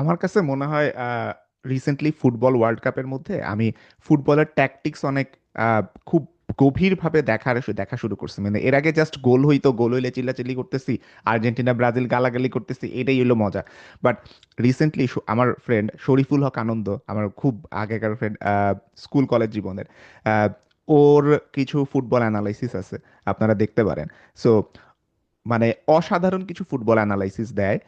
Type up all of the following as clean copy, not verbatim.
আমার কাছে মনে হয় রিসেন্টলি ফুটবল ওয়ার্ল্ড কাপের মধ্যে আমি ফুটবলের ট্যাকটিক্স অনেক খুব গভীরভাবে দেখা শুরু করছি। মানে এর আগে জাস্ট গোল হইতো, গোল হইলে চিল্লাচিল্লি করতেছি, আর্জেন্টিনা ব্রাজিল গালাগালি করতেছি, এটাই হলো মজা। বাট রিসেন্টলি আমার ফ্রেন্ড শরীফুল হক আনন্দ, আমার খুব আগেকার ফ্রেন্ড, স্কুল কলেজ জীবনের, আহ, ওর কিছু ফুটবল অ্যানালাইসিস আছে, আপনারা দেখতে পারেন। সো মানে অসাধারণ কিছু ফুটবল অ্যানালাইসিস দেয়।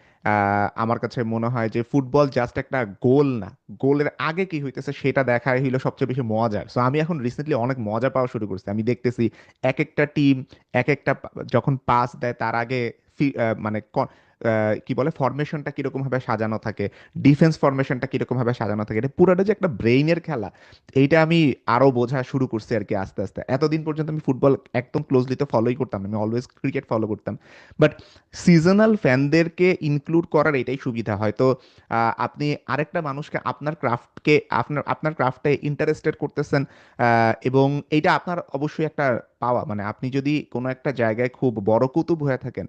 আমার কাছে মনে হয় যে ফুটবল জাস্ট একটা গোল না, গোলের আগে কি হইতেছে সেটা দেখাই হইলো সবচেয়ে বেশি মজার। সো আমি এখন রিসেন্টলি অনেক মজা পাওয়া শুরু করছি। আমি দেখতেছি এক একটা টিম এক একটা যখন পাস দেয় তার আগে মানে কি বলে ফরমেশনটা কিরকম ভাবে সাজানো থাকে, ডিফেন্স ফরমেশনটা কিরকম ভাবে সাজানো থাকে, এটা পুরোটা যে একটা ব্রেইনের খেলা, এইটা আমি আরো বোঝা শুরু করছি আর কি আস্তে আস্তে। এতদিন পর্যন্ত আমি ফুটবল একদম ক্লোজলি তো ফলোই করতাম না, আমি অলওয়েজ ক্রিকেট ফলো করতাম। বাট সিজনাল ফ্যানদেরকে ইনক্লুড করার এটাই সুবিধা হয়তো। আপনি আরেকটা মানুষকে আপনার ক্রাফটকে আপনার আপনার ক্রাফটে ইন্টারেস্টেড করতেছেন, এবং এইটা আপনার অবশ্যই একটা পাওয়া। মানে আপনি যদি কোনো একটা জায়গায় খুব বড় কুতুব হয়ে থাকেন,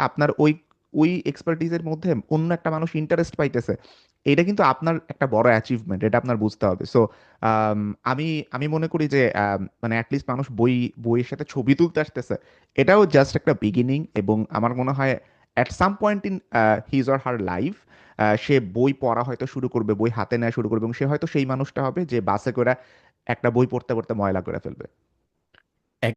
আপনার ওই ওই এক্সপার্টিজের মধ্যে অন্য একটা মানুষ ইন্টারেস্ট পাইতেছে, এটা কিন্তু আপনার একটা বড় অ্যাচিভমেন্ট, এটা আপনার বুঝতে হবে। সো আম, আমি আমি মনে করি যে মানে অ্যাটলিস্ট মানুষ বইয়ের সাথে ছবি তুলতে আসতেছে, এটাও জাস্ট একটা বিগিনিং। এবং আমার মনে হয় at some point in his or her life সে বই পড়া হয়তো শুরু করবে, বই হাতে নেওয়া শুরু করবে, এবং সে হয়তো সেই মানুষটা হবে যে বাসে করে একটা বই পড়তে পড়তে ময়লা করে ফেলবে।